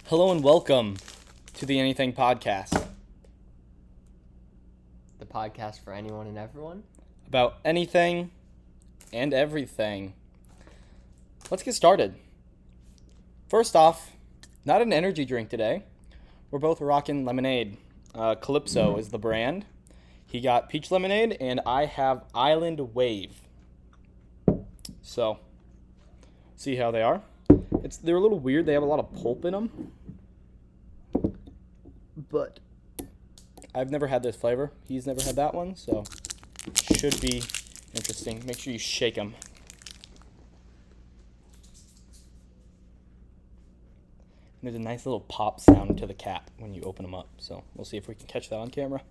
Hello and welcome to the NEthing Podcast. The podcast for anyone and everyone? About anything and everything. Let's get started. First off, not an energy drink today. We're both rocking lemonade. Calypso is the brand. He got peach lemonade and I have Island Wave. So, see how they are. They're a little weird. They have a lot of pulp in them. But I've never had this flavor. He's never had that one, so should be interesting. Make sure you shake them. There's a nice little pop sound to the cap when you open them up, so we'll see if we can catch that on camera.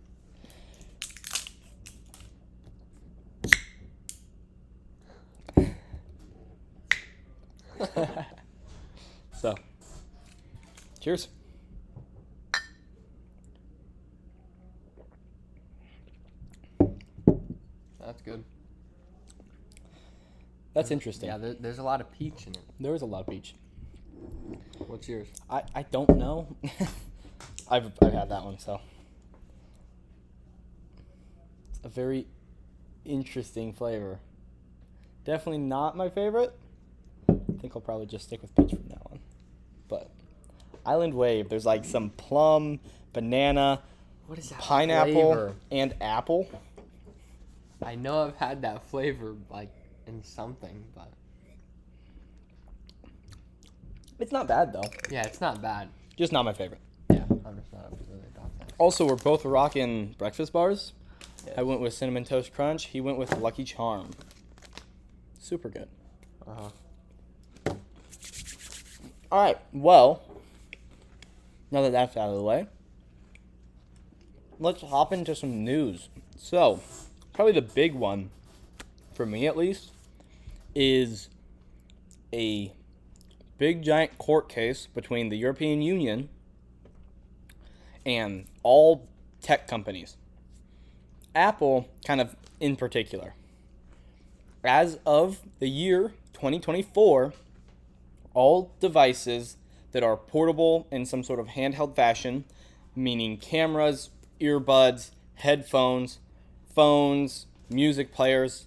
So, cheers. That's good. That's interesting. Yeah, there's a lot of peach in it. There is a lot of peach. What's yours? I don't know. I've had that one, so. It's a very interesting flavor. Definitely not my favorite. I think I'll probably just stick with peach from now on. But Island Wave, there's like some plum, banana, What is that pineapple, flavor? and apple. I know I've had that flavor, like, in something, but... It's not bad, though. Yeah, it's not bad. Just not my favorite. Yeah, I'm just not really about that. Also, we're both rocking breakfast bars. Yes. I went with Cinnamon Toast Crunch. He went with Lucky Charm. Super good. Uh-huh. All right, well, now that that's out of the way, let's hop into some news. So, probably the big one, for me at least, is a big giant court case between the European Union and all tech companies. Apple, kind of in particular. As of the year 2024, all devices that are portable in some sort of handheld fashion, meaning cameras, earbuds, headphones, phones, music players,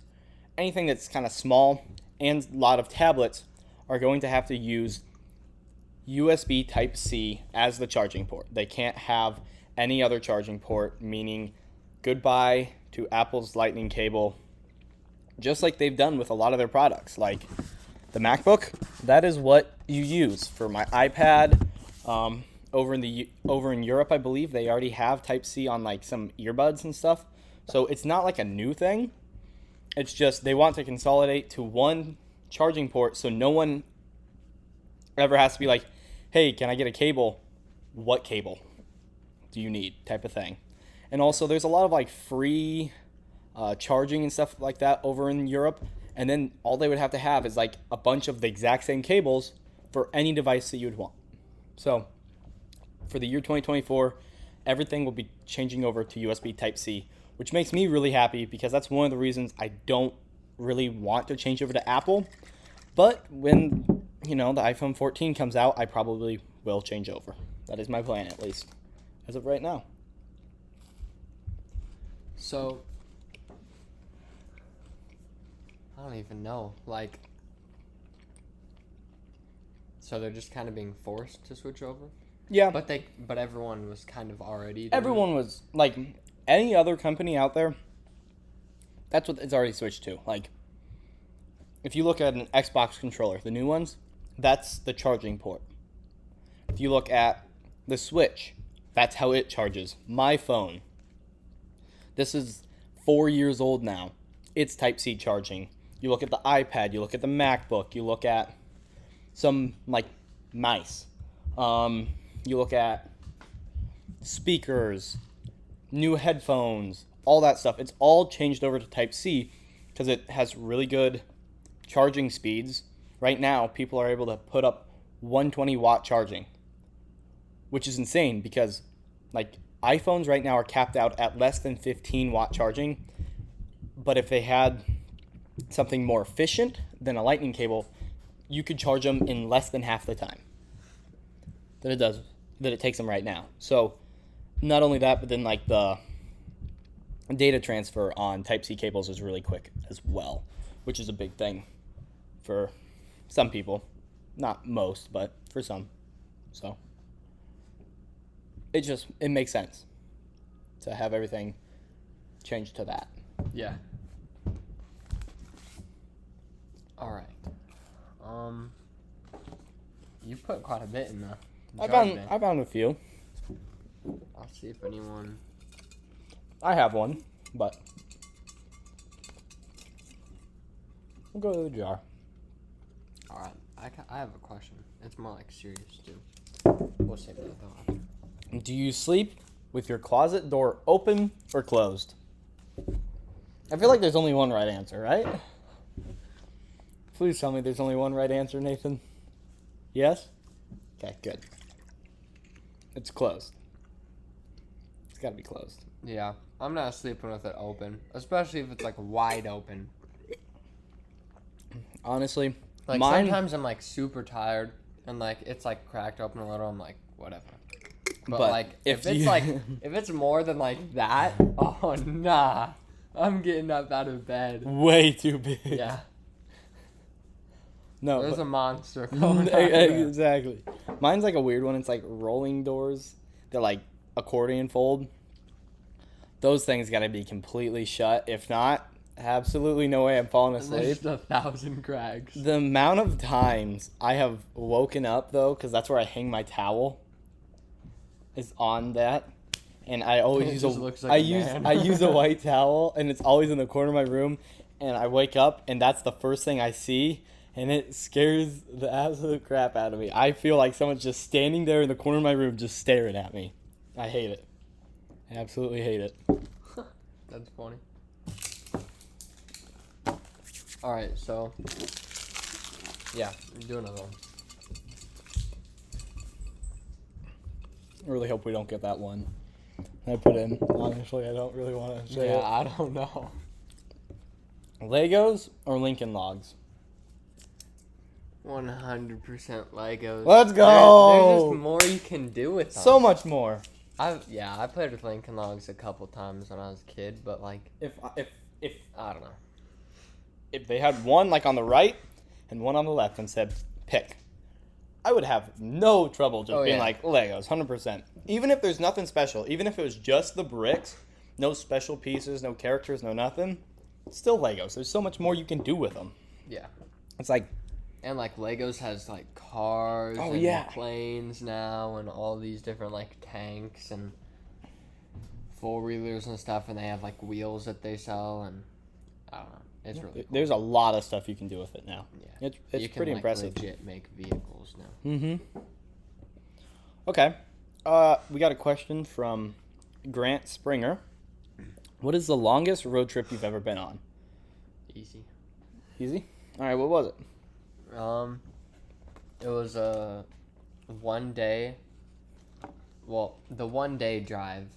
anything that's kind of small, and a lot of tablets are going to have to use USB Type-C as the charging port. They can't have any other charging port, meaning goodbye to Apple's Lightning cable, just like they've done with a lot of their products. Like the MacBook, that is what you use. For my iPad, over in Europe, I believe they already have Type-C on like some earbuds and stuff. So it's not like a new thing. It's just they want to consolidate to one charging port so no one ever has to be like, hey, can I get a cable? What cable do you need? Type of thing. And also there's a lot of like free charging and stuff like that over in Europe. And then all they would have to have is like a bunch of the exact same cables for any device that you would want. So for the year 2024, everything will be changing over to USB Type-C, which makes me really happy because that's one of the reasons I don't really want to change over to Apple. But when, the iPhone 14 comes out, I probably will change over. That is my plan, at least, as of right now. So, I don't even know. Like, so they're just kind of being forced to switch over? Yeah. But everyone was kind of already doing Everyone was, like, any other company out there, that's what it's already switched to. Like, if you look at an Xbox controller, the new ones, that's the charging port. If you look at the Switch, that's how it charges. My phone, this is 4 years old now. It's Type-C charging. You look at the iPad, you look at the MacBook, you look at some, like, mice. You look at speakers, new headphones, all that stuff. It's all changed over to Type-C because it has really good charging speeds. Right now, people are able to put up 120 watt charging, which is insane because, like, iPhones right now are capped out at less than 15 watt charging. But if they had something more efficient than a lightning cable, you could charge them in less than half the time. that it takes them right now. So not only that, but then like the data transfer on Type-C cables is really quick as well, which is a big thing for some people. Not most, but for some. So it makes sense to have everything changed to that. Yeah. All right. You put quite a bit in the I jar found a few. I'll see if anyone. I have one, but we'll go to the jar. All right. I have a question. It's more like serious too. We'll save that though after. Do you sleep with your closet door open or closed? I feel like there's only one right answer, right? Please tell me there's only one right answer, Nathan. Yes? Okay, good. It's closed. It's gotta be closed. Yeah, I'm not sleeping with it open, especially if it's like wide open. Honestly, Like mine, sometimes I'm like super tired and like it's like cracked open a little. I'm like whatever. But like if it's like if it's more than like that, oh nah, I'm getting up out of bed. way too big. Yeah. No, There's but- a monster coming out of there. exactly. Mine's like a weird one. It's like rolling doors. They're like accordion fold. Those things gotta be completely shut. If not, absolutely no way I'm falling And asleep. there's 1,000 cracks. The amount of times I have woken up though, because that's where I hang my towel, is on that, and I always It use just looks like a man. I use a white towel, and it's always in the corner of my room, and I wake up and that's the first thing I see, and it scares the absolute crap out of me. I feel like someone's just standing there in the corner of my room, just staring at me. I hate it. I absolutely hate it. That's funny. All right, so yeah, do another one. I really hope we don't get that one I put in. Honestly, I don't really want to say Yeah, it. I don't know. Legos or Lincoln Logs? 100% Legos. Let's go! There's just more you can do with them. So much more. I played with Lincoln Logs a couple times when I was a kid, but like If I don't know. if they had one like on the right and one on the left and said pick, I would have no trouble just being yeah. like Legos, 100%. Even if there's nothing special, even if it was just the bricks, no special pieces, no characters, no nothing, still Legos. There's so much more you can do with them. Yeah. It's like, And like Legos has like cars Oh, and yeah. planes now and all these different like tanks and four-wheelers and stuff, and they have like wheels that they sell, and I don't know. It's really cool. there's a lot of stuff you can do with it now. Yeah. It's you can, pretty like, impressive. legit make vehicles now. Mm-hmm. Okay. We got a question from Grant Springer. What is the longest road trip you've ever been on? Easy. Easy? All right, what was it? It was a 1 day. Well, the 1 day drive.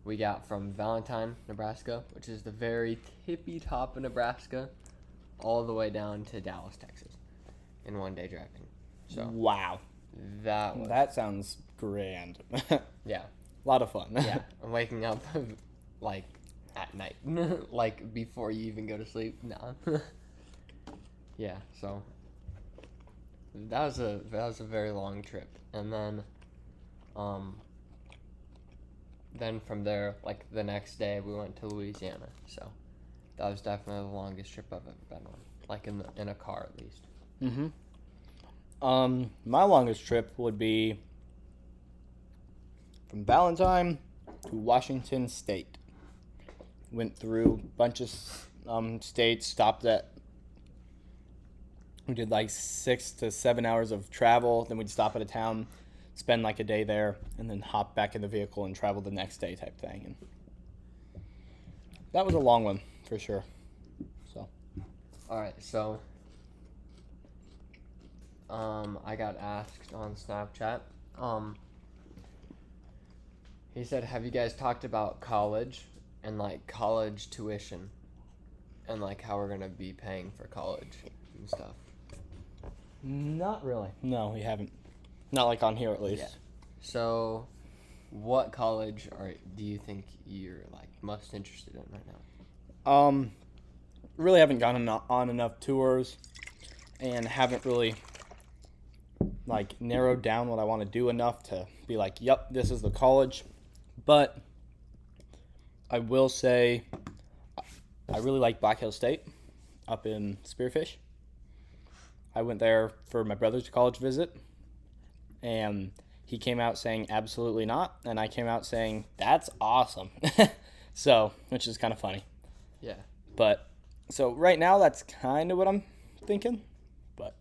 We got from Valentine, Nebraska, which is the very tippy top of Nebraska, all the way down to Dallas, Texas, in 1 day driving. So Wow. that sounds grand. yeah, A lot of fun. yeah. I'm waking up like at night, like before you even go to sleep. Nah. Yeah. So that was a very long trip, and then from there, like the next day, we went to Louisiana. So that was definitely the longest trip I've ever been on, like in a car at least. Mm-hmm. My longest trip would be from Valentine to Washington State. Went through a bunch of states, stopped at. We did like 6 to 7 hours of travel. Then we'd stop at a town, spend like a day there, and then hop back in the vehicle and travel the next day type thing. And that was a long one for sure. So. All right, so I got asked on Snapchat. He said, "Have you guys talked about college and like college tuition and like how we're gonna be paying for college and stuff?" Not really. No, we haven't. Not like on here, at least. Yeah. So, what college do you think you're like most interested in right now? Really haven't gone on enough tours, and haven't really like narrowed down what I want to do enough to be like, yep, this is the college. But I will say I really like Black Hill State up in Spearfish. I went there for my brother's college visit, and he came out saying absolutely not, and I came out saying that's awesome. So, which is kind of funny. Yeah. But so right now that's kind of what I'm thinking. But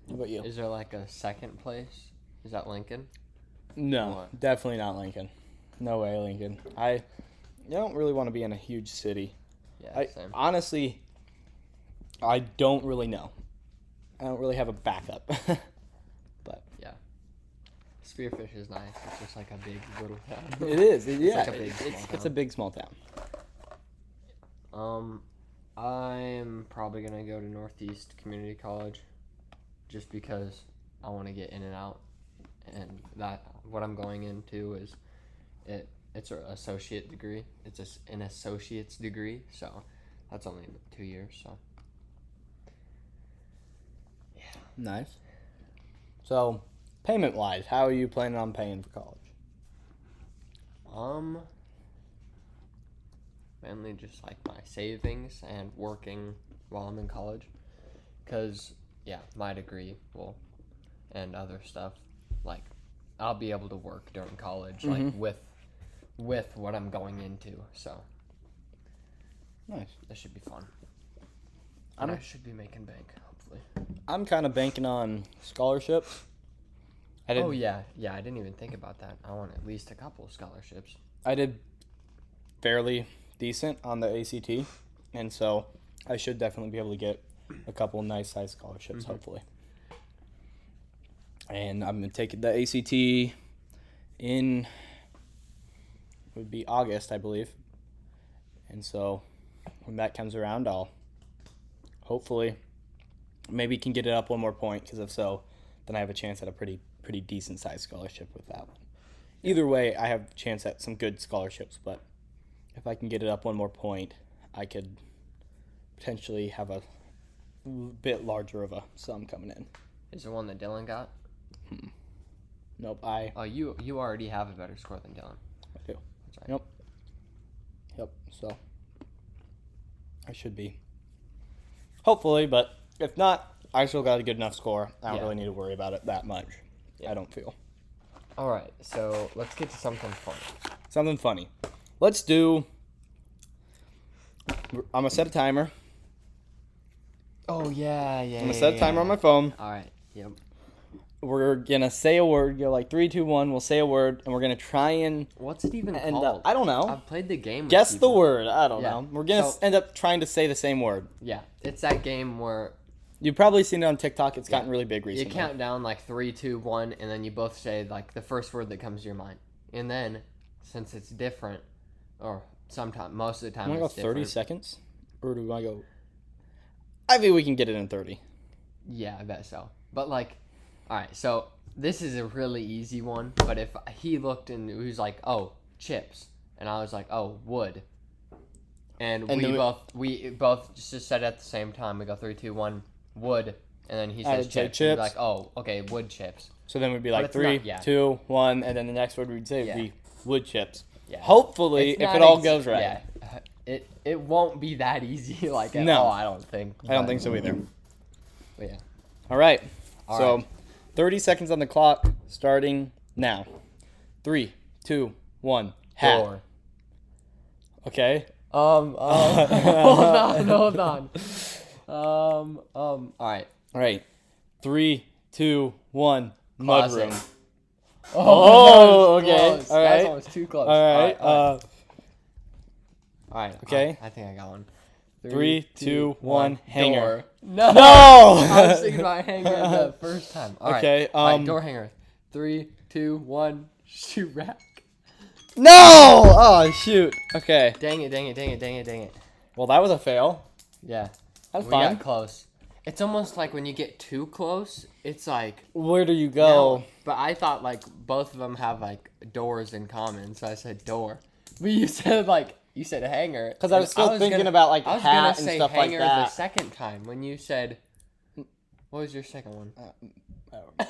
what about you? Is there like a second place? Is that Lincoln? No, What? definitely not Lincoln. No way, Lincoln. I don't really want to be in a huge city. Yeah, same. Honestly, I don't really know. I don't really have a backup. But Yeah. Spearfish is nice. It's just like a big little town. it is. Yeah, like a big, small it's a town. big small town. I'm probably gonna go to Northeast Community College, just because I want to get in and out, and that what I'm going into is it's an associate degree. It's an associate's degree, so that's only 2 years. So Nice. So, payment-wise, how are you planning on paying for college? mainly just like my savings and working while I'm in college, because my degree will and other stuff, like I'll be able to work during college, like with what I'm going into, so Nice. this should be fun. And I should be making bank, hopefully. I'm kind of banking on scholarships. Oh yeah, I didn't even think about that. I want at least a couple of scholarships. I did fairly decent on the ACT, and so I should definitely be able to get a couple nice size scholarships, hopefully. And I'm going to take the ACT in, would be August, I believe. And so when that comes around, I'll hopefully maybe can get it up one more point, because if so, then I have a chance at a pretty decent sized scholarship with that one. Either way, I have a chance at some good scholarships, but if I can get it up one more point, I could potentially have a bit larger of a sum coming in. Is there one that Dylan got? Nope, Oh, you already have a better score than Dylan. I do. That's right. Yep, so I should be. Hopefully, but if not, I still got a good enough score. I don't really need to worry about it that much. I don't feel. All right, so let's get to something fun. Something funny. Let's do. I'm going to set a timer. Oh, yeah. I'm going to set a timer on my phone. All right, yep. We're going to say a word. You're like 3, 2, 1. We'll say a word, and we're going to try and. What's it even And called? I don't know. I've played the game with Guess the people. word. I don't know. We're going to end up trying to say the same word. Yeah, it's that game where You've probably seen it on TikTok. It's gotten really big you recently. count down like 3, 2, 1, and then you both say like the first word that comes to your mind. And then, since it's different, or sometimes, most of the time Want to go it's 30 different. seconds? Or do I go... I think we can get it in 30. Yeah, I bet so. But like, all right, so this is a really easy one. But if he looked and he was like, "Oh, chips," and I was like, "Oh, wood," and we both just said it at the same time. We go 3, 2, 1, wood, and then he I says would say chips. And we'd be chips. like, "Oh, okay, wood chips." So then we'd be like it's 3, not- yeah. 2, 1, and then the next word we'd say would be wood chips. Yeah. Hopefully, It's if not it all ex- goes right. Yeah. It won't be that easy, like at No. all, I don't think. I don't think so either. But yeah. All right. All So, right. 30 seconds on the clock, starting now. 3, 2, 1. Hat. Door. Okay. Hold on. All right. All right. 3, 2, 1. Closet. Mudroom. Oh, okay. Close. All That's right. almost too close. All right. All right. okay. I think I got one. 3, 2, 1. Hanger. Door. No. No. I was thinking about hanger the first time. All right. Okay, All right, door hanger. 3, 2, 1. Shoe rack. No! Oh, shoot. Okay. Dang it. Well, that was a fail. Yeah. That's We fine. got close. It's almost like when you get too close, It's like... Where do you go? No, but I thought, like, both of them have, like, doors in common, so I said door. But you said, like, hanger. Because I was still thinking about, like, hat and stuff like that. I was going to say hanger the second time when you said... What was your second one?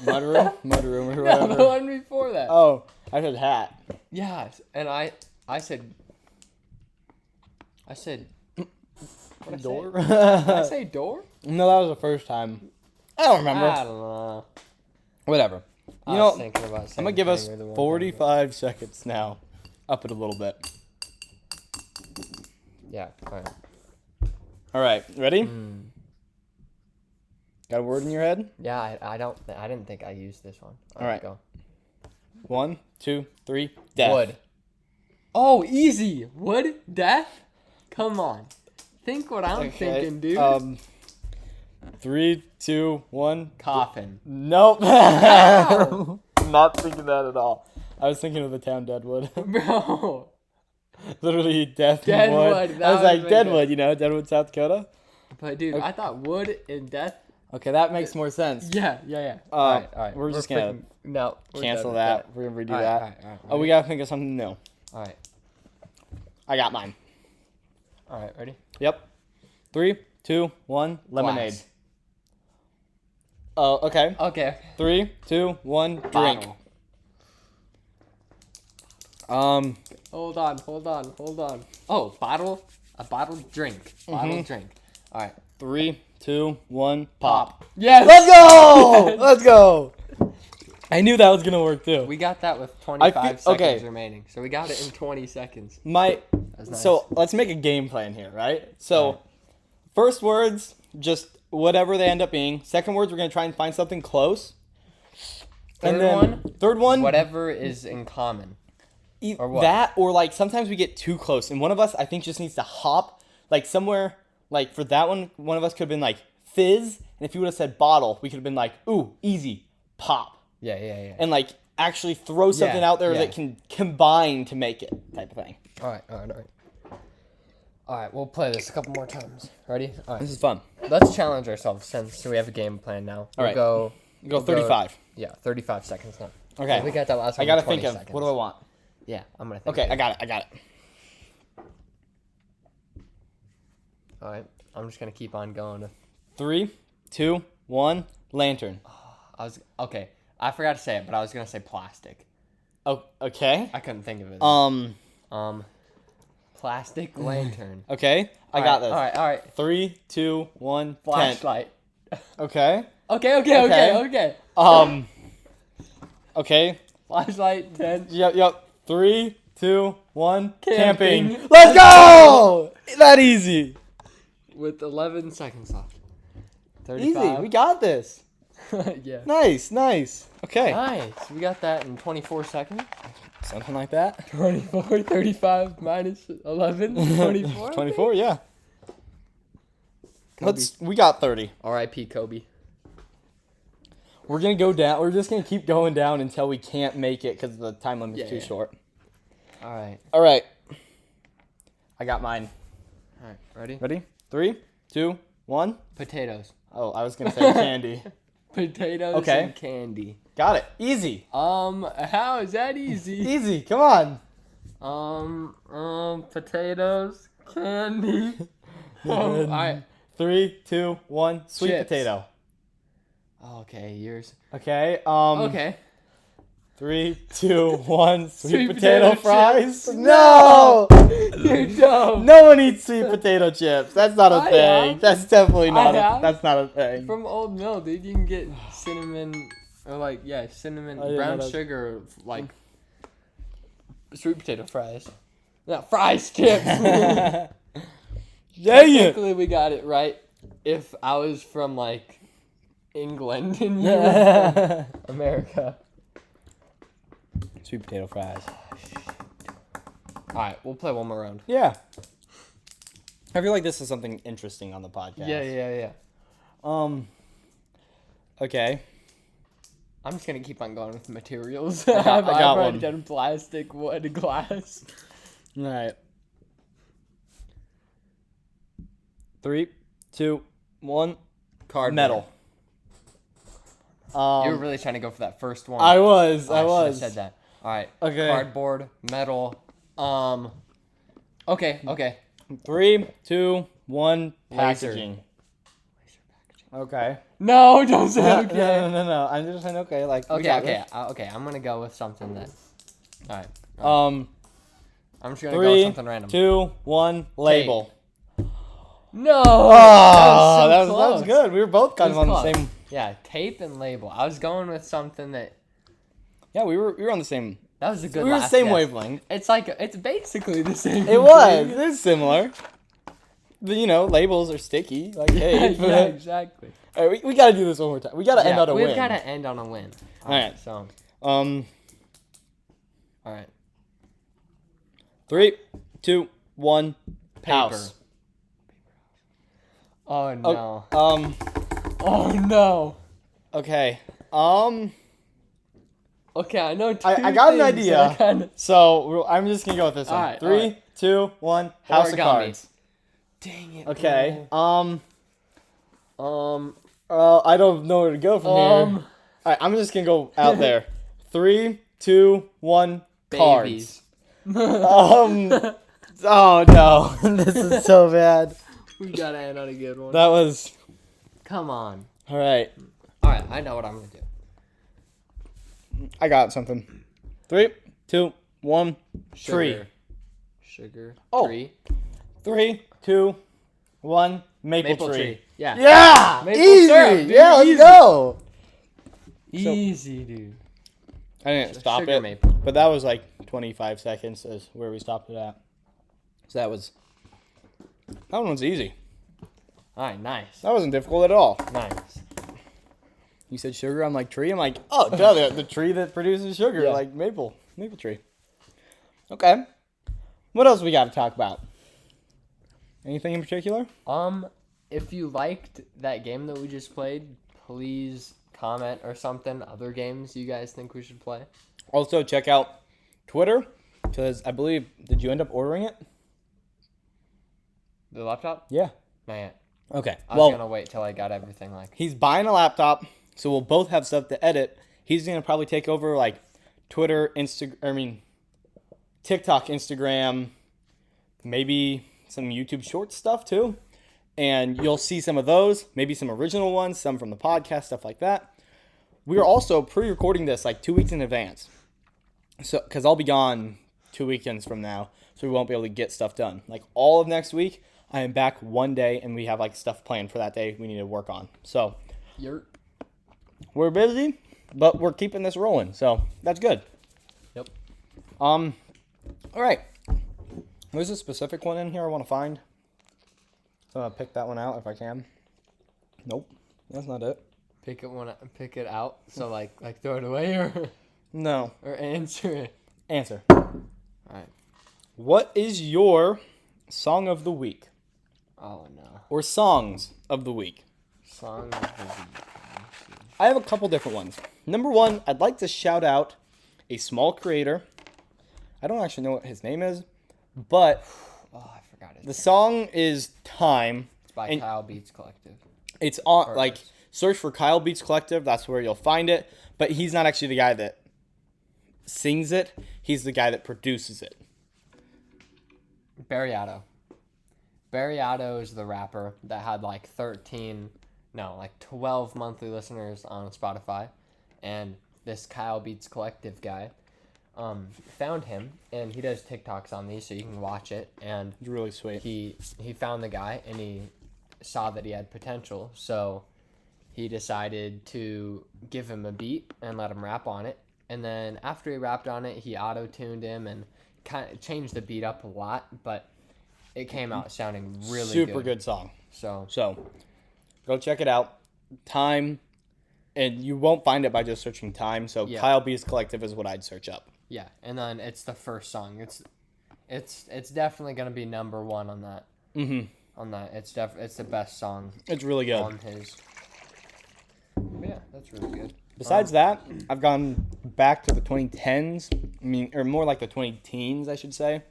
Mudroom? Mudroom or whatever. No, the one before that. Oh, I said hat. Yes, and I said... Door? Did I say door? No, that was the first time. I don't remember. I don't know. Whatever. I was thinking about I'm going to give us 45 seconds now. Up it a little bit. Yeah, alright. Alright, ready? Got a word in your head? Yeah, I didn't think I used this one. Alright. Go. 1, 2, 3. Death. Wood. Oh, easy. Wood? Death? Come on. Think what I'm thinking, dude. 3, 2, 1. Coffin. Nope. Not thinking that at all. I was thinking of the town Deadwood. Bro. Literally death and Deadwood. wood. I was like, Deadwood, Deadwood, South Dakota. But, dude, okay. I thought wood and death. Okay, that makes more sense. Yeah. All right. We're just going to cancel that. We're going to redo that. All right. Oh, we got to think of something new. All right. I got mine. All right, ready? Yep. 3, 2, 1. Lemonade. Glass. Oh, okay. Okay. 3, 2, 1. Drink. Bottle. Hold on. Oh, bottle. A bottled drink. Bottled drink. All right. 3, 2, 1. Pop. Yes. Let's go. Let's go. I knew that was gonna work too. We got that with 25 seconds remaining, so we got it in 20 seconds. Nice. So let's make a game plan here, right? So, first words, just whatever they end up being. Second words, we're gonna try and find something close. Third one, whatever is in common. Or what? That, or like sometimes we get too close, and one of us I think just needs to hop like somewhere. Like for that one of us could have been like fizz, and if you would have said bottle, we could have been like, ooh, easy, pop. Yeah. And like actually throw something out there that can combine to make it, type of thing. All right, we'll play this a couple more times. Ready? All right. This is fun. Let's challenge ourselves since we have a game plan now. All right. Go 35. 35 seconds now. Okay. So we got that last one. I gotta 20 think of seconds. what do I want. Yeah, I'm gonna think. Okay, I got it. All right, I'm just gonna keep on going. 3, 2, 1. Lantern. I forgot to say it, but I was gonna say plastic. Oh, okay. I couldn't think of it. Plastic lantern. Okay, I got this. All right. 3, 2, 1. Flashlight. Okay. Okay. Okay. Flashlight. 10. Yep. 3, 2, 1. Camping. Let's go! That easy. With 11 seconds left. 35. Easy. We got this. Yeah. Nice. Okay. Nice. We got that in 24 seconds. Something like that. 24, 35 minus 11, 24. 24, yeah. Kobe. We got 30. R.I.P. Kobe. We're going to go down. We're just going to keep going down until we can't make it because the time limit is too short. All right. I got mine. All right. Ready? 3, 2, 1. Potatoes. Oh, I was going to say candy. Potatoes and candy. Got it. Easy. How is that easy? Easy. Come on. Potatoes, candy. All right. 3, 2, 1. Sweet Chips. potato. Okay, yours. Okay. Okay. 3, 2, 1. Sweet potato fries. chips. No. You're dumb. No one eats sweet potato chips. That's not a thing. Have. That's definitely not. That's not a thing. From Old Mill, dude, you can get cinnamon, or cinnamon, brown sugar, sweet potato fries. Not fries, chips. Dang it. Technically, we got it right. If I was from England and you were from America. Sweet potato fries. All right, we'll play one more round. Yeah. I feel like this is something interesting on the podcast. Yeah. Okay. I'm just gonna keep on going with materials. I got I've one. already done plastic, wood, glass. All right. 3, 2, 1. Cardboard. Metal. You were really trying to go for that first one. I was. I should have said that. All right. Okay. Cardboard, metal. Okay. 3, 2, 1. Laser. Packaging. Okay. No, don't say okay. No. I'm just saying okay. Like. Okay. I'm gonna go with something that. All right. I'm just gonna go with something random. 2, 1. Label. No. Oh, that was good. We were both kind of on the same. Yeah, tape and label. I was going with something that. Yeah, we were on the same. That was a good. We were the same wavelength. It's basically the same. It was. It is similar. But labels are sticky. Like hey. Yeah, exactly. All right, we gotta do this one more time. We gotta end on a win. We've gotta end on a win. All right. So. All right. 3, 2, 1. Paper. House. Oh no. Oh no. Okay. Okay, I know. I got an idea. So I'm just gonna go with this one. Right, 3, 2, 1. House of Cards. Dang it. Okay. Bro. I don't know where to go from here. All right, I'm just gonna go out there. 3, 2, 1. Cards. Oh no, this is so bad. We gotta end on a good one. That was. Come on. All right. I know what I'm gonna do. I got something. 3, 2, 1. Tree. Sugar. Oh. Tree. 3, 2, 1. Maple tree. Yeah. Yeah. Maple Easy. syrup, dude. Yeah. Let's Easy. go. Easy, dude. I didn't stop sugar it, maple. but that was like 25 seconds is where we stopped it at. So that one was easy. All right, nice. That wasn't difficult at all. Nice. You said sugar, I'm like tree. I'm like, oh, duh, the tree that produces sugar, Yeah. like maple tree. Okay. What else we got to talk about? Anything in particular? If you liked that game that we just played, please comment or something. Other games you guys think we should play. Also, check out Twitter, because I believe, did you end up ordering it? The laptop? Yeah. Not yet. Okay. I was gonna wait till I got everything he's buying a laptop, so we'll both have stuff to edit. He's gonna probably take over like Twitter, TikTok, Instagram, maybe some YouTube short stuff too. And you'll see some of those, maybe some original ones, some from the podcast, stuff like that. We are also pre-recording this like 2 weeks in advance. So, because I'll be gone 2 weekends from now, so we won't be able to get stuff done. Like all of next week, I am back one day, and we have like stuff planned for that day we need to work on. So, we're busy, but we're keeping this rolling. So that's good. Yep. All right. There's a specific one in here I want to find. So I'm gonna pick that one out if I can. Nope, that's not it. Pick it out. So like throw it away or no. Or answer it. Answer. All right. What is your song of the week? Oh no. Or songs of the week? Song of the week. I have a couple different ones. Number one, I'd like to shout out a small creator. I don't actually know what his name is, but I forgot it. The song is Time. It's by Kyle Beats Collective. It's on search for Kyle Beats Collective. That's where you'll find it. But he's not actually the guy that sings it. He's the guy that produces it. Barriato is the rapper that had 12 monthly listeners on Spotify. And this Kyle Beats Collective guy found him, and he does TikToks on these, so you can watch it. And it's really sweet. He found the guy, and he saw that he had potential, so he decided to give him a beat and let him rap on it. And then after he rapped on it, he auto-tuned him and kind of changed the beat up a lot, but it came out sounding really super good song. So go check it out. Time, and you won't find it by just searching Time. So yeah. Kyle Beats Collective is what I'd search up. Yeah, and then it's the first song. It's definitely gonna be number one on that. Mm-hmm. On that, it's the best song. It's really good. On his. Yeah, that's really good. Besides that, I've gone back to the 2010s. Or more like the 20-teens, I should say.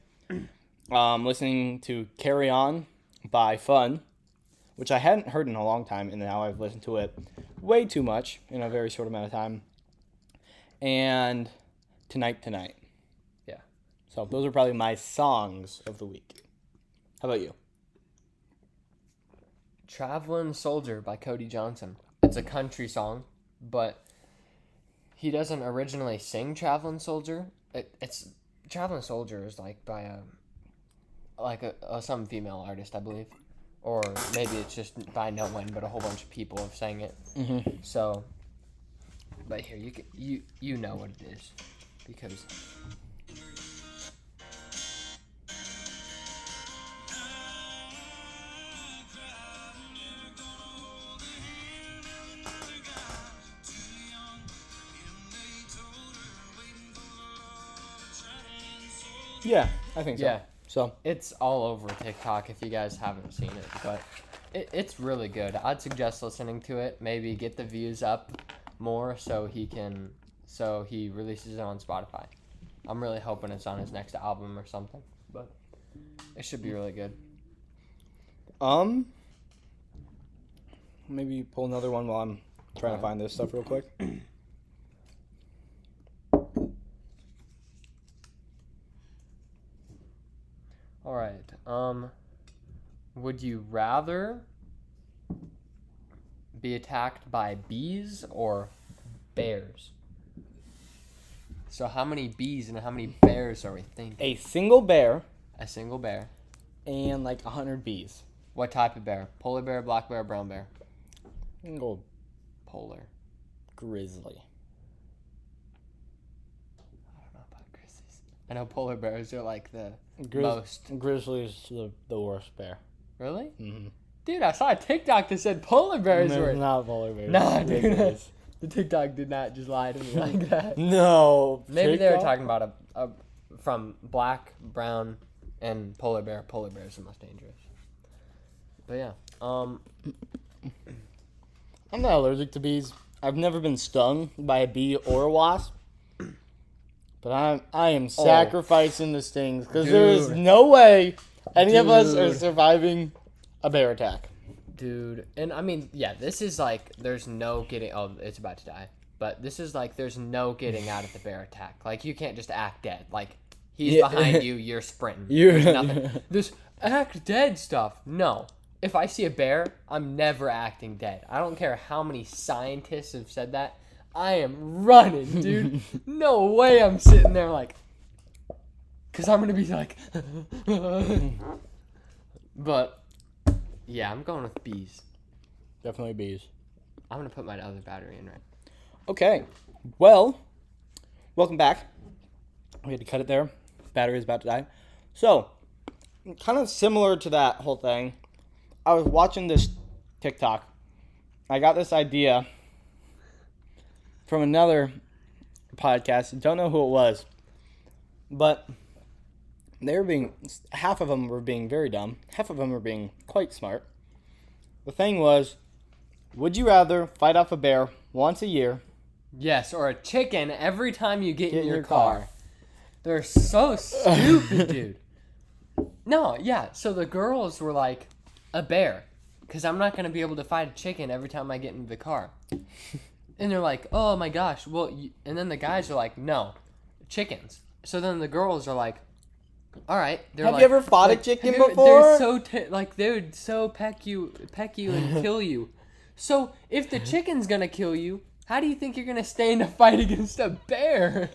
Listening to Carry On by Fun. which I hadn't heard in a long time, and now I've listened to it way too much in a very short amount of time. And Tonight. Yeah. So those are probably my songs of the week. How about you? Traveling Soldier by Cody Johnson. It's a country song, but he doesn't originally sing Traveling Soldier. It's Traveling Soldier is like by some female artist, I believe. Or maybe it's just by no one, but a whole bunch of people have sang it. Mm-hmm. So, but here, you know what it is. Because... Yeah, I think so. Yeah. So It's all over TikTok if you guys haven't seen it, but it's really good. I'd suggest listening to it. Maybe get the views up more so he releases it on Spotify. I'm really hoping it's on his next album or something, but it should be really good. Maybe pull another one while I'm trying to find this stuff real quick. All right. Would you rather be attacked by bees or bears? So how many bees and how many bears are we thinking? A single bear A single bear. and like 100 bees. What type of bear? Polar bear, black bear, brown bear? I'm gonna go Polar. grizzly. I don't know about grizzlies. I know polar bears are like the Grizz- most. Grizzly's the worst bear. Really? Mm-hmm. Dude, I saw a TikTok that said polar bears were... not polar bears. Nah, dude. Grizzlies. The TikTok did not just lie to me like that. No. Maybe they were TikTok? talking about a from black, brown, and polar bear. Polar bear is the most dangerous. But yeah, I'm not allergic to bees. I've never been stung by a bee or a wasp. But I am sacrificing the stings because there is no way any of us are surviving a bear attack. dude. And I mean, yeah, this is like there's no getting. Oh, it's about to die. But this is like there's no getting out of the bear attack. Like you can't just act dead. Like he's behind you, you're sprinting. There's nothing. This act dead stuff. No. If I see a bear, I'm never acting dead. I don't care how many scientists have said that. I am running, dude. No way I'm sitting there like... Because I'm going to be like... But, yeah, I'm going with bees. Definitely bees. I'm going to put my other battery in right. Okay. Well, welcome back. We had to cut it there. Battery is about to die. So, kind of similar to that whole thing, I was watching this TikTok. I got this idea from another podcast. Don't know who it was. But half of them were being very dumb. Half of them were being quite smart. The thing was, would you rather fight off a bear once a year? Yes, or a chicken every time you get in your car. They're so stupid, dude. No, yeah, so the girls were like, a bear. Because I'm not going to be able to fight a chicken every time I get into the car. And they're like, oh my gosh, well, and then the guys are like, no, chickens. So then the girls are like, all right. Have you ever fought a chicken before? They would so peck you and kill you. So if the chicken's going to kill you, how do you think you're going to stay in a fight against a bear?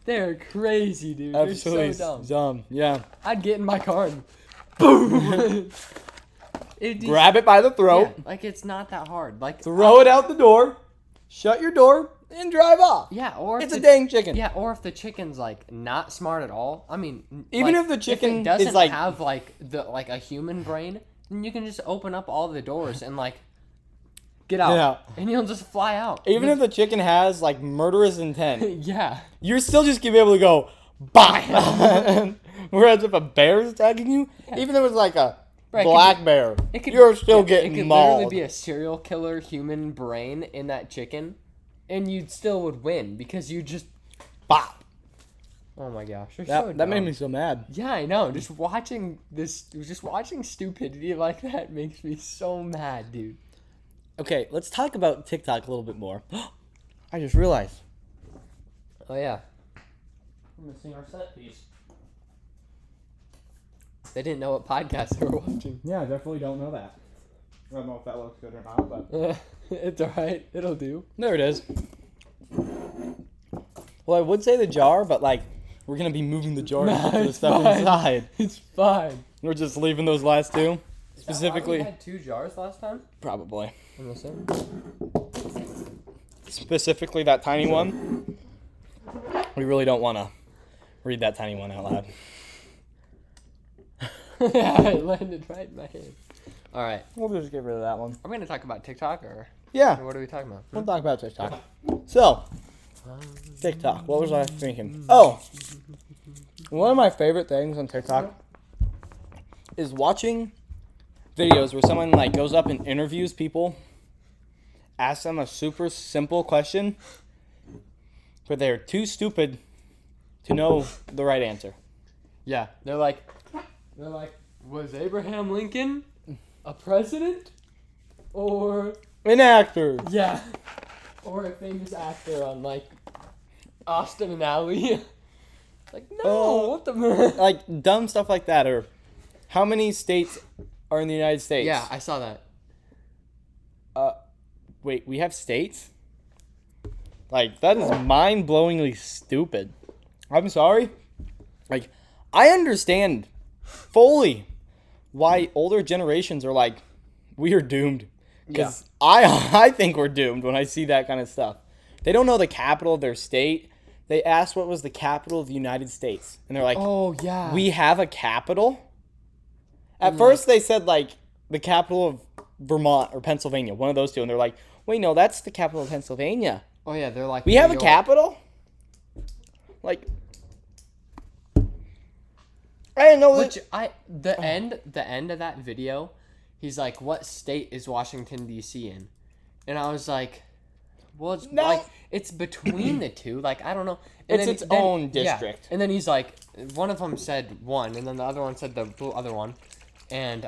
They're crazy, dude. Absolutely. They're so dumb. Yeah. I'd get in my car and boom. Grab it by the throat. Yeah, like it's not that hard. Like throw it out the door. Shut your door and drive off. Yeah, or it's a dang chicken. Yeah, or if the chicken's like not smart at all. I mean, even like, if the chicken doesn't is like have like a human brain, then you can just open up all the doors and like get out, and you'll just fly out. Even if the chicken has like murderous intent, yeah, you're still just gonna be able to go bye. Whereas if a bear is attacking you, even if it's like a black bear, you're still getting mauled. It could literally be a serial killer human brain in that chicken, and you still would win because you just bop. Oh my gosh, they're so That dumb. made me so mad. Yeah, I know. Just watching stupidity like that makes me so mad, dude. Okay, let's talk about TikTok a little bit more. I just realized. Oh yeah, We're missing our set piece. they didn't know what podcast they were watching. Yeah, I definitely don't know that. I don't know if that looks good or not, but... It's alright. It'll do. There it is. Well, I would say the jar, but, like, we're going to be moving the jar to the it's stuff fine. inside. It's fine. We're just leaving those last two. Specifically... we had 2 jars last time? Probably. I'm listening. Specifically that tiny one. We really don't want to read that tiny one out loud. Yeah, it landed right in my head. Alright. We'll just get rid of that one. Are we going to talk about TikTok or Yeah, what are we talking about? we'll talk about TikTok. So, TikTok. What was I thinking? Oh, one of my favorite things on TikTok is watching videos where someone like goes up and interviews people, asks them a super simple question, but they're too stupid to know the right answer. Yeah, they're like, was Abraham Lincoln a president? Or, An actor. yeah, or a famous actor on, like, Austin and Ally. Like, no, what the... Like dumb stuff like that, or how many states are in the United States? Yeah, I saw that. Wait, we have states? Like, that is mind-blowingly stupid. I'm sorry. Like, I understand fully why older generations are like, we are doomed. Because I think we're doomed when I see that kind of stuff. They don't know the capital of their state. They asked what was the capital of the United States. And they're like, Oh, yeah. we have a capital? At first, they said, like, the capital of Vermont or Pennsylvania, one of those two. And they're like, wait, no, that's the capital of Pennsylvania. Oh, yeah, they're like... We have a capital? Like, I didn't know Which, that. the end of that video, he's like, what state is Washington, D.C. in? And I was like... Well, it's No. like it's between the two. Like I don't know. It's its own district. Yeah. And then he's like, one of them said one, and then the other one said the other one, and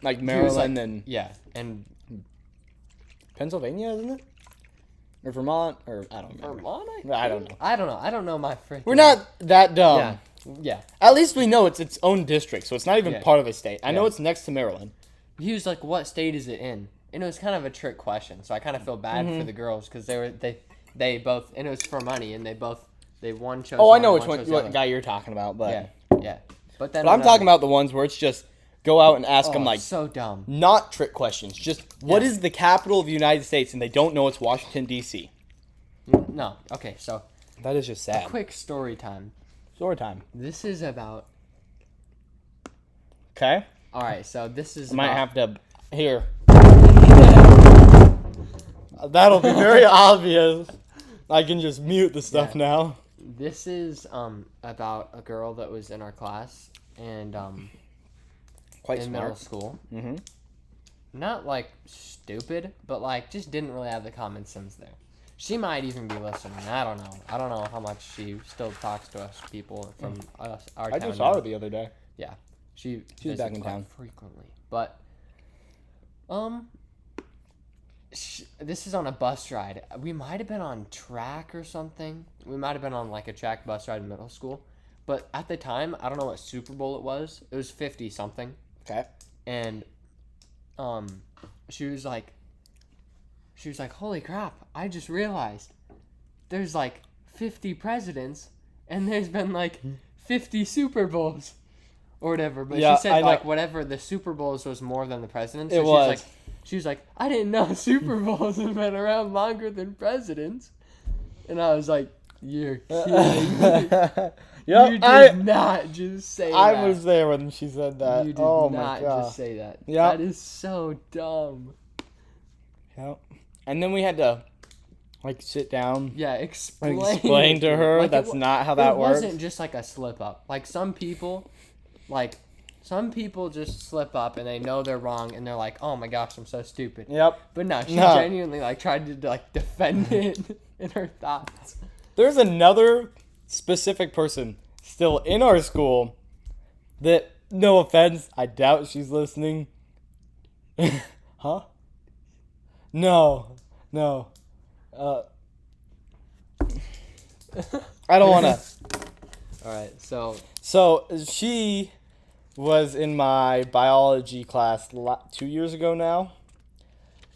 Like he was Maryland like- and yeah, and Pennsylvania, isn't it? Or Vermont, or I don't remember. Vermont. I don't know. I don't know my freaking. We're not that dumb. Yeah. Yeah. At least we know it's its own district, so it's not even Yeah. part of a state. I know Yeah. it's next to Maryland. He was like, "What state is it in?" And it was kind of a trick question, so I kind of feel bad Mm-hmm. for the girls because they both, and it was for money, and they one chose. Oh, I know one, which one one, chose the what other. guy you're talking about, but Yeah. But then but I'm talking about the ones where it's just go out and ask them like so dumb. not trick questions, just what Yeah. is the capital of the United States, and they don't know it's Washington D.C. No. Okay, so That is just sad. quick story time. Story time. This is about. Okay. All right, so this is. I might about- have to here. That'll be very obvious. I can just mute the stuff Yeah. now. This is about a girl that was in our class and Quite in middle smart. school. Mm-hmm. Not like stupid, but like just didn't really have the common sense there. She might even be listening. I don't know. I don't know how much she still talks to us people from us, our I town. just saw her the other day. Yeah, she She's back visits in quite town. frequently. But this is on a bus ride. We might have been on track or something. We might have been on like a track bus ride in middle school. But at the time, I don't know what Super Bowl it was. It was 50 something. Okay. And she was like, holy crap, I just realized there's like 50 presidents and there's been like 50 Super Bowls or whatever. But Yeah, she said I know. like whatever the Super Bowls was more than the presidents. It So was. She was like, I didn't know Super Bowls have been around longer than presidents. And I was like, you're kidding me. Yep. You did not just say that. I was there when she said that. You did Oh not my god. just say that. Yep. That is so dumb. Yep. And then we had to like sit down Yeah, and explain to her Like, that's not how that it works. wasn't just like a slip up. Like some people just slip up and they know they're wrong and they're like, "Oh my gosh, I'm so stupid." Yep. But no, she No. genuinely like tried to like defend it in her thoughts. There's another specific person still in our school that, no offense, I doubt she's listening. Huh? No. I don't want to. All right, so she was in my biology class 2 years ago now.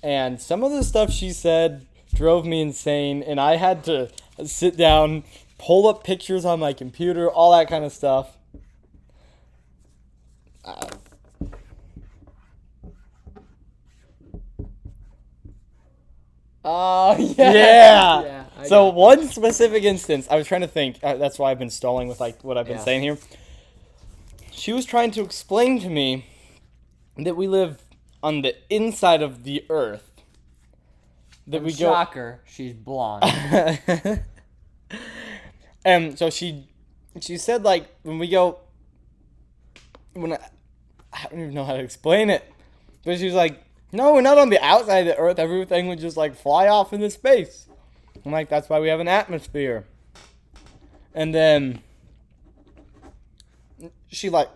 And some of the stuff she said drove me insane. And I had to sit down, pull up pictures on my computer, all that kind of stuff. oh Yeah. So got one specific instance, I was trying to think. That's why I've been stalling with like what I've been saying here. She was trying to explain to me that we live on the inside of the Earth. That we go. Shocker, she's blonde. And so she said like when we go. I don't even know how to explain it, but she was like, no, we're not on the outside of the Earth. Everything would just like fly off into space. I'm like, that's why we have an atmosphere. And then she like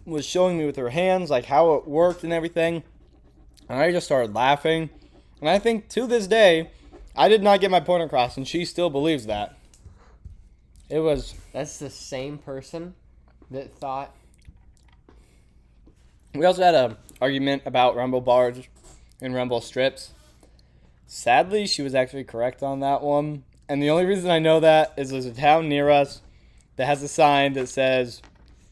was showing me with her hands like how it worked and everything. And I just started laughing. And I think to this day, I did not get my point across, and she still believes that. That's the same person that thought. We also had an argument about rumble bars and rumble strips. Sadly, she was actually correct on that one. And the only reason I know that is there's a town near us that has a sign that says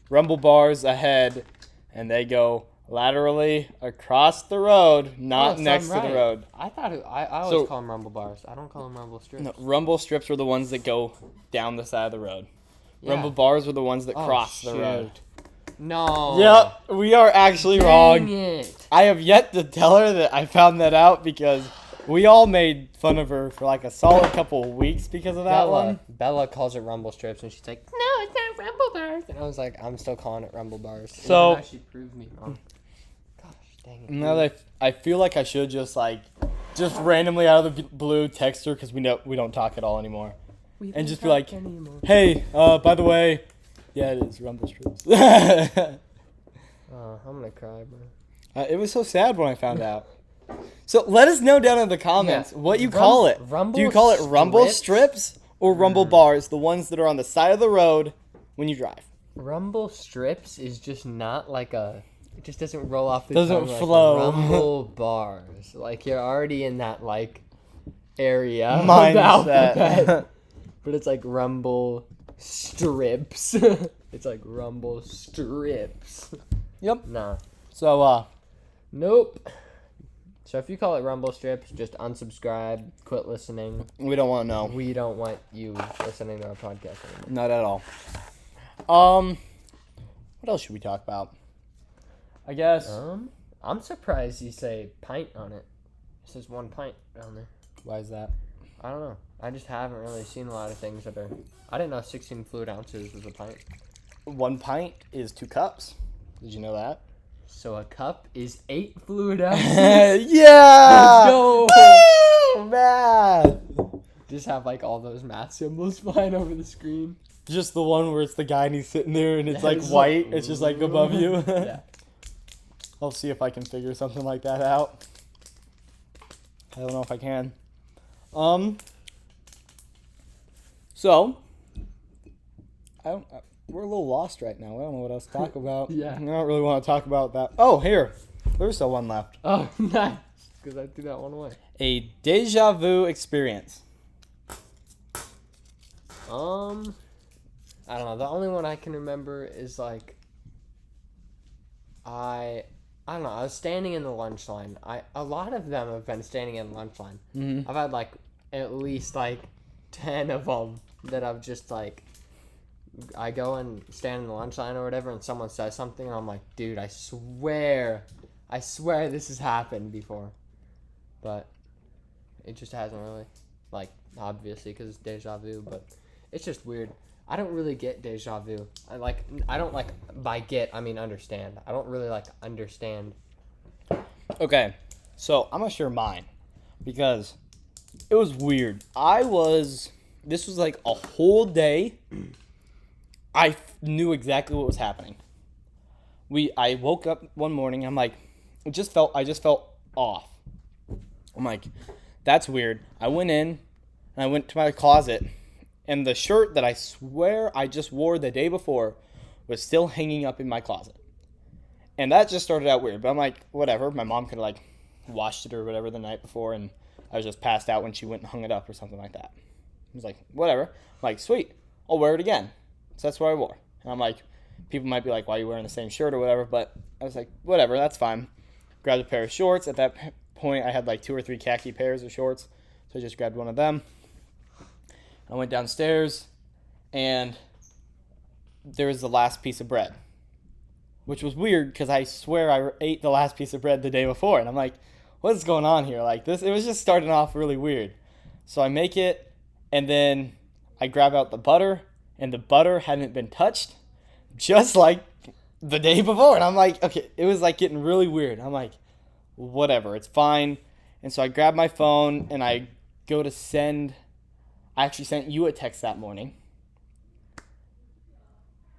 rumble bars ahead, and they go laterally across the road, not next to the road. I thought I always call them rumble bars. I don't call them rumble strips. No, rumble strips were the ones that go down the side of the road. Yeah. Rumble bars were the ones that cross the road. No. Yep, we are actually wrong. It. I have yet to tell her that I found that out because we all made fun of her for like a solid couple of weeks because of that one. Bella calls it rumble strips, and she's like, no, it's not rumble bars. And I was like, I'm still calling it rumble bars. So she proved me wrong. Gosh, dang it. Now that I feel like I should just randomly out of the blue text her because we don't talk at all anymore. And just be like, hey, by the way, yeah, it is rumble strips. I'm gonna cry, bro. It was so sad when I found out. So let us know down in the comments what you call it. Do you call it rumble strips or rumble bars, the ones that are on the side of the road when you drive? Rumble strips is just not like a. It just doesn't roll off the doesn't tongue flow. Like rumble bars. Like you're already in that like area mindset. But it's like rumble strips. It's like rumble strips. Yep. Nah. So nope. So if you call it rumble strips, just unsubscribe, quit listening. We don't want to know. We don't want you listening to our podcast anymore. Not at all. What else should we talk about? I guess. I'm surprised you say pint on it. It says 1 pint down there. Why is that? I don't know. I just haven't really seen a lot of things that are. I didn't know 16 fluid ounces was a pint. 1 pint is 2 cups. Did you know that? So a cup is 8 fluid ounces. Yeah! Let's go! Woo! Man! Just have like all those math symbols flying over the screen. Just the one where it's the guy and he's sitting there and it's like white. It's just like above you. Yeah. I'll see if I can figure something like that out. I don't know if I can. So, we're a little lost right now. I don't know what else to talk about. Yeah. I don't really want to talk about that. Oh, here. There's still one left. Oh, nice. Because I threw that one away. A deja vu experience. I don't know. The only one I can remember is like, I don't know. I was standing in the lunch line. A lot of them have been standing in the lunch line. Mm-hmm. I've had like at least like 10 of them that I've just like. I go and stand in the lunch line or whatever, and someone says something, and I'm like, dude, I swear this has happened before, but it just hasn't really, like, obviously because it's deja vu, but it's just weird. I don't really get deja vu. I don't like by get I mean understand. I don't really like understand. Okay, so I'm gonna share mine because it was weird. I was This was like a whole day. I knew exactly what was happening. I woke up one morning. I'm like, I just felt off. I'm like, that's weird. I went in and I went to my closet, and the shirt that I swear I just wore the day before was still hanging up in my closet. And that just started out weird. But I'm like, whatever. My mom could have like washed it or whatever the night before, and I was just passed out when she went and hung it up or something like that. I was like, whatever. I'm like, sweet. I'll wear it again. So that's what I wore. And I'm like, people might be like, why are you wearing the same shirt or whatever? But I was like, whatever, that's fine. Grabbed a pair of shorts. At that point, I had like 2 or 3 khaki pairs of shorts. So I just grabbed one of them. I went downstairs, and there was the last piece of bread, which was weird because I swear I ate the last piece of bread the day before. And I'm like, what's going on here? Like this, it was just starting off really weird. So I make it, and then I grab out the butter, and the butter hadn't been touched, just like the day before. And I'm like, okay, it was like getting really weird. I'm like, whatever, it's fine. And so I grab my phone, and I go to send. I actually sent you a text that morning.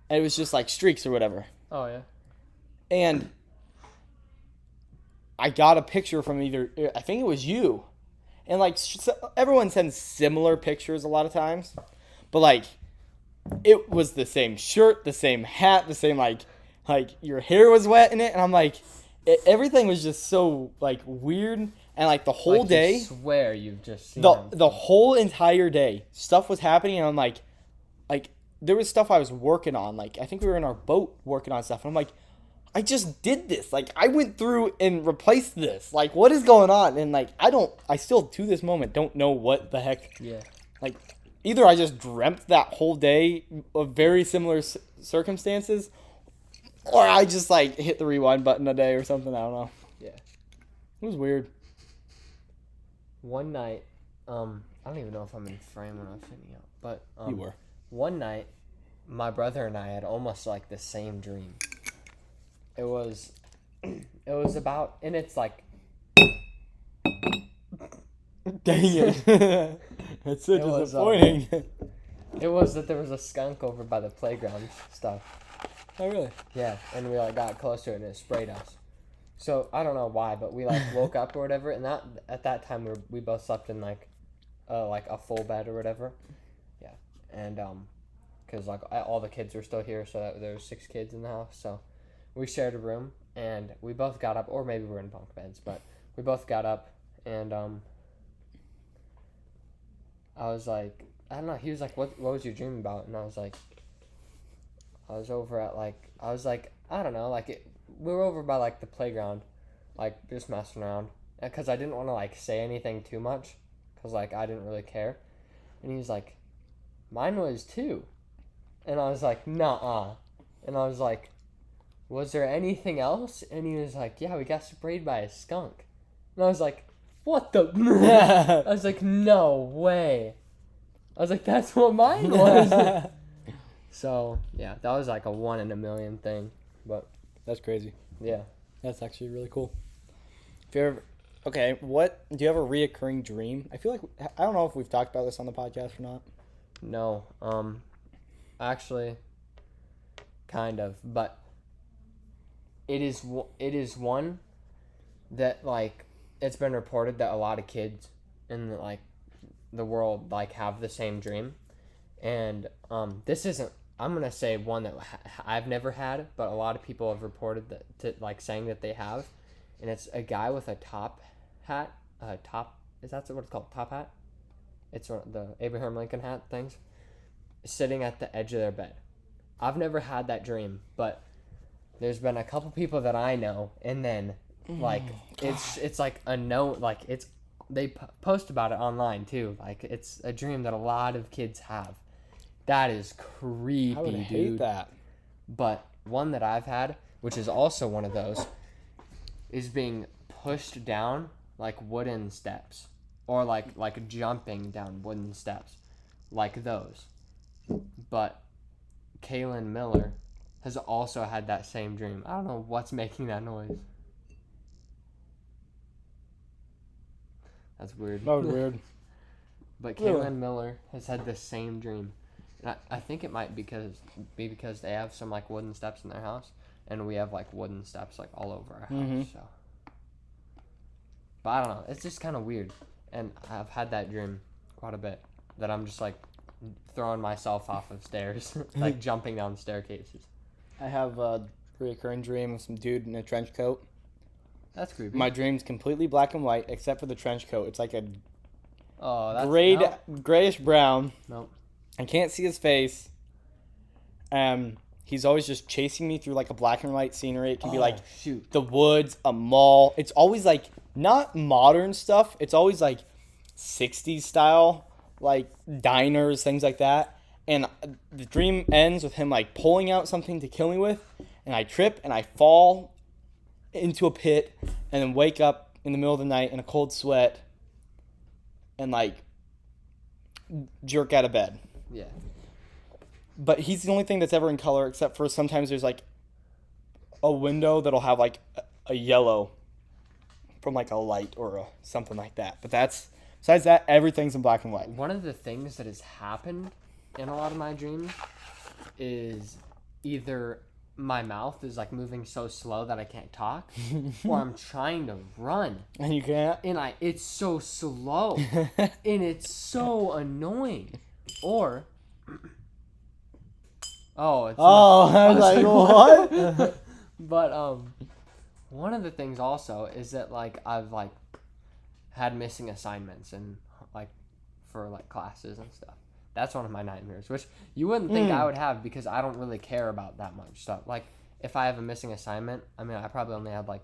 And it was just like streaks or whatever. Oh, yeah. And I got a picture from I think it was you. And like everyone sends similar pictures a lot of times. But like it was the same shirt, the same hat, the same like your hair was wet in it. And I'm like, everything was just so like weird. And like the whole day. I swear you've just seen the whole entire day, stuff was happening. And I'm like there was stuff I was working on. Like I think we were in our boat working on stuff. And I'm like, I just did this. Like I went through and replaced this. Like what is going on? And like I still to this moment don't know what the heck. Yeah. Like either I just dreamt that whole day of very similar circumstances, or I just like hit the rewind button a day or something. I don't know. Yeah. It was weird. One night, I don't even know if I'm in frame when I'm sitting out, but You were. One night, my brother and I had almost like the same dream. It was about, and it's like, dang it, that's so disappointing. It was that there was a skunk over by the playground stuff. Oh really? Yeah, and we like got close to it and it sprayed us. So I don't know why, but we like woke up or whatever, and that at that time we both slept in like a full bed or whatever. Yeah, and because like all the kids were still here, so there were 6 kids in the house, so we shared a room, and we both got up, or maybe we were in bunk beds, but we both got up, and I was like, I don't know. He was like, what was your dream about? And I was like, I was over at I don't know, we were over by like the playground, like just messing around, because I didn't want to like say anything too much, because like I didn't really care. And he was like, mine was too. And I was like, nuh-uh. And I was like, was there anything else? And he was like, yeah, we got sprayed by a skunk. And I was like, what the? I was like, no way. I was like, that's what mine was. So yeah, that was like a 1 in a million thing, but that's crazy. Yeah, that's actually really cool. If you ever, okay, what do you have a reoccurring dream? I feel like I don't know if we've talked about this on the podcast or not. No, actually, kind of, but it is one that like it's been reported that a lot of kids in like the world like have the same dream, and this isn't. I'm gonna say one that I've never had, but a lot of people have reported that saying that they have, and it's a guy with a top hat. Is that what it's called? Top hat. It's one of the Abraham Lincoln hat things. Sitting at the edge of their bed. I've never had that dream, but there's been a couple people that I know, and then like it's like a note, like it's they post about it online too. Like it's a dream that a lot of kids have. That is creepy, I would hate that. But one that I've had, which is also one of those, is being pushed down like wooden steps, or like jumping down wooden steps, like those. But Kaylin Miller has also had that same dream. I don't know what's making that noise. That's weird. That was weird. But Really? Kaylin Miller has had the same dream. And I think it might be because they have some like wooden steps in their house, and we have like wooden steps like all over our house. So, but I don't know. It's just kind of weird, and I've had that dream quite a bit. That I'm just like throwing myself off of stairs, like jumping down staircases. I have a recurring dream of some dude in a trench coat. That's creepy. My dream's completely black and white except for the trench coat. It's like a grayish brown. Nope. I can't see his face. He's always just chasing me through like a black and white scenery. It can be like the woods, a mall. It's always like not modern stuff. It's always like 60s style, like diners, things like that. And the dream ends with him like pulling out something to kill me with, and I trip and I fall into a pit and then wake up in the middle of the night in a cold sweat and like jerk out of bed. Yeah. But he's the only thing that's ever in color, except for sometimes there's like a window that'll have like a yellow from like a light or something like that. But besides that, everything's in black and white. One of the things that has happened in a lot of my dreams is either my mouth is like moving so slow that I can't talk, or I'm trying to run And you can't? and it's so slow and it's so annoying. Or I was like, what? But one of the things also is that like I've like had missing assignments and like for like classes and stuff. That's one of my nightmares, which you wouldn't think I would have because I don't really care about that much stuff. Like if I have a missing assignment, I mean I probably only had like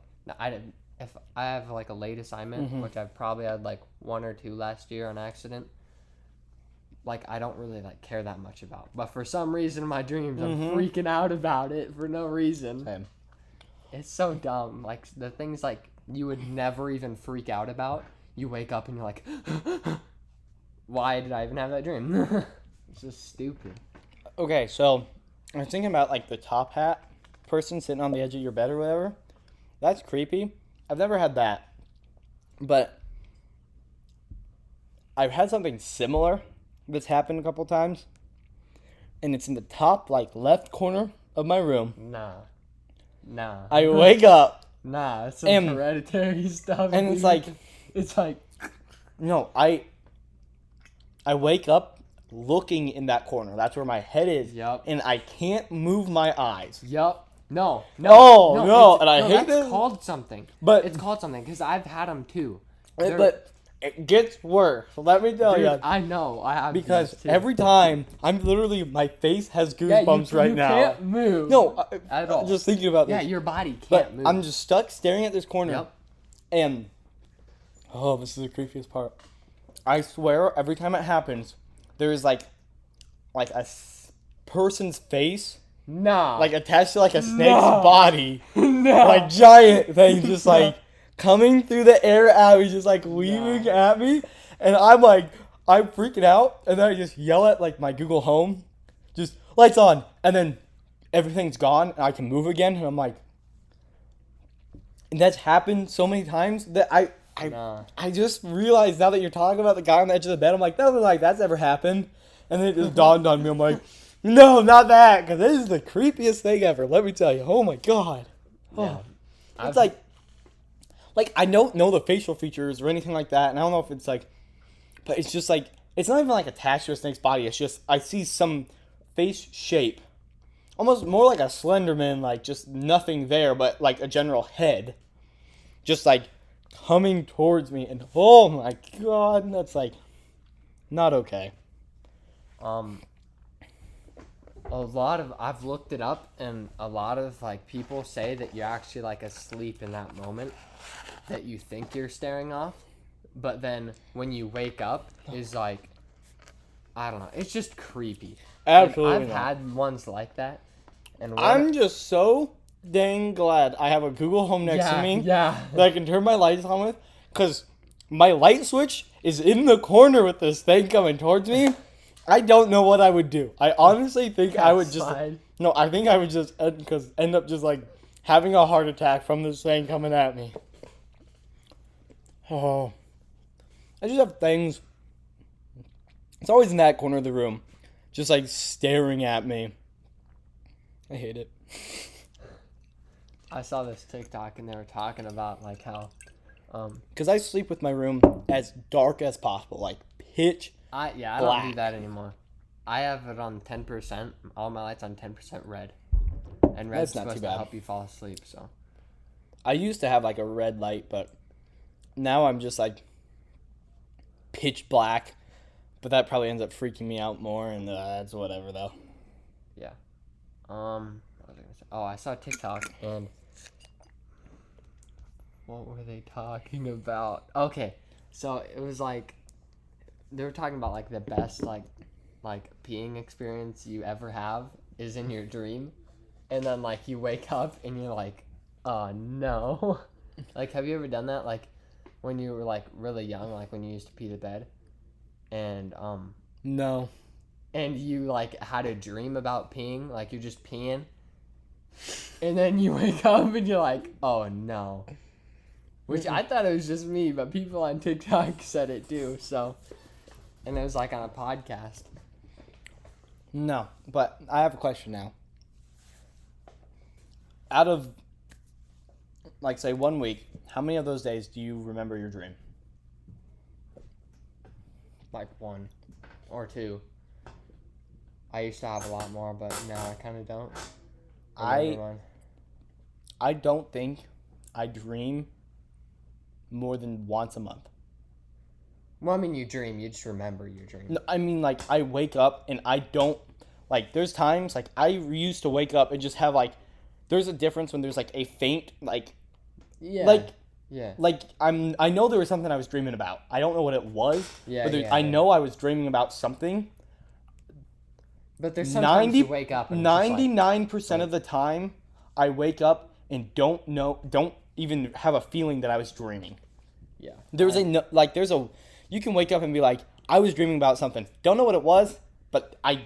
if I have like a late assignment, which I've probably had like 1 or 2 last year on accident. Like I don't really like care that much about, but for some reason in my dreams I'm freaking out about it for no reason. Same. It's so dumb. Like the things like you would never even freak out about, you wake up and you're like, why did I even have that dream? It's just stupid. Okay, so I was thinking about like the top hat person sitting on the edge of your bed or whatever. That's creepy. I've never had that, but I've had something similar that's happened a couple times, and it's in the top like left corner of my room. Nah. I wake up. Nah, it's some hereditary stuff. And it's like no, I wake up looking in that corner. That's where my head is. Yep. And I can't move my eyes. Yep. No. And I hate that's it. called something. But it's called something because I've had them too. But it gets worse. So let me tell you. I know. I have Because these too. every time I'm literally my face has goosebumps right now. You can't move. No, at all. Just thinking about this. Yeah, your body can't But move. I'm just stuck staring at this corner. Yep. And this is the creepiest part. I swear, every time it happens, there's like a person's face, like attached to like a snake's body, like giant thing, just like coming through the air at me, just like weaving at me, and I'm freaking out, and then I just yell at like my Google Home, just lights on, and then everything's gone, and I can move again, and I'm like, and that's happened so many times that I just realized now that you're talking about the guy on the edge of the bed, I'm like, nothing like that's ever happened. And then it just dawned on me. I'm like, no, not that. Because this is the creepiest thing ever. Let me tell you. Oh, my God. Oh. Yeah. It's like I don't know the facial features or anything like that. And I don't know if it's like, but it's just like, it's not even like attached to a snake's body. It's just, I see some face shape. Almost more like a Slenderman, like just nothing there, but like a general head. Just like coming towards me. And oh my God, that's like not okay. I've looked it up, and a lot of like people say that you're actually like asleep in that moment, that you think you're staring off, but then when you wake up is like, I don't know, it's just creepy. Absolutely. I've had ones like that, and I'm just so dang glad I have a Google Home next to me that I can turn my lights on with, because my light switch is in the corner with this thing coming towards me. I don't know what I would do. I honestly think I would just... No, I think I would just end up just like having a heart attack from this thing coming at me. Oh. I just have things It's always in that corner of the room, just like staring at me. I hate it. I saw this TikTok and they were talking about like how, Because I sleep with my room as dark as possible, like pitch. I black. don't do that anymore. I have it on 10%. All my lights on 10% red, and red's That's not too supposed to bad. help you fall asleep. So I used to have like a red light, but now I'm just like pitch black. But that probably ends up freaking me out more, and that's whatever though. yeah. What was I gonna say? Oh, I saw TikTok and what were they talking about? Okay, so it was like they were talking about like the best like peeing experience you ever have is in your dream, and then like you wake up and you're like, oh no. Like, have you ever done that? Like when you were like really young, like when you used to pee the bed, and No. and you like had a dream about peeing, like you're just peeing, and then you wake up and you're like, oh no. Which I thought it was just me, but people on TikTok said it too. So, and it was like on a podcast. No, but I have a question now. Out of, like, say 1 week, how many of those days do you remember your dream? Like 1 or 2. I used to have a lot more, but now I kind of don't. I don't think I dream more than once a month. Well, I mean, you dream. You just remember your dream. No, I mean, like, I wake up and I don't, like, there's times, like, I used to wake up and just have, like, there's a difference when there's, like, a faint, like, Yeah. like, I know there was something I was dreaming about. I don't know what it was, Yeah, but I know I was dreaming about something. But there's sometimes you wake up and 99% of the time, I wake up and don't even have a feeling that I was dreaming. Yeah. You can wake up and be like, I was dreaming about something. Don't know what it was, but I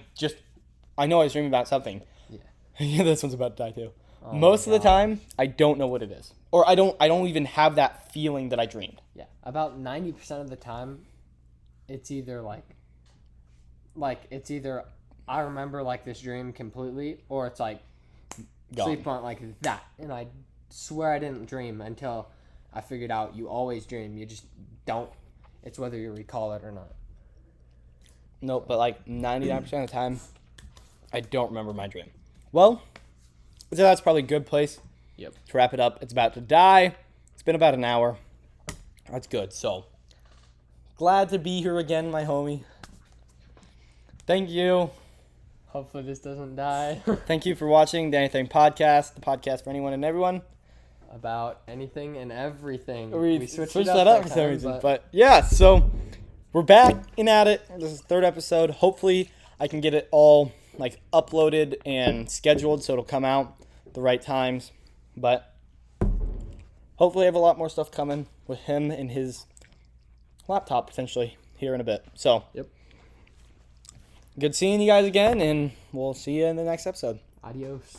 know I was dreaming about something. Yeah. Yeah, this one's about to die too. Oh Most of my the God. time, I don't know what it is. Or I don't even have that feeling that I dreamed. Yeah. About 90% of the time, it's either I remember like this dream completely, or it's like Gone. sleep on like that, and I swear I didn't dream until I figured out you always dream. You just don't. It's whether you recall it or not. Nope, but like 99% of the time, I don't remember my dream. Well, so that's probably a good place Yep. to wrap it up. It's about to die. It's been about an hour. That's good. So, glad to be here again, my homie. Thank you. Hopefully this doesn't die. Thank you for watching the NEthing Podcast, the podcast for anyone and everyone. About anything and everything. We switched switched it that up that for some time, reason. But yeah, so we're back in at it. This is the 3rd episode. Hopefully I can get it all like uploaded and scheduled so it'll come out the right times. But hopefully I have a lot more stuff coming with him and his laptop potentially here in a bit. So Yep. Good seeing you guys again, and we'll see you in the next episode. Adios.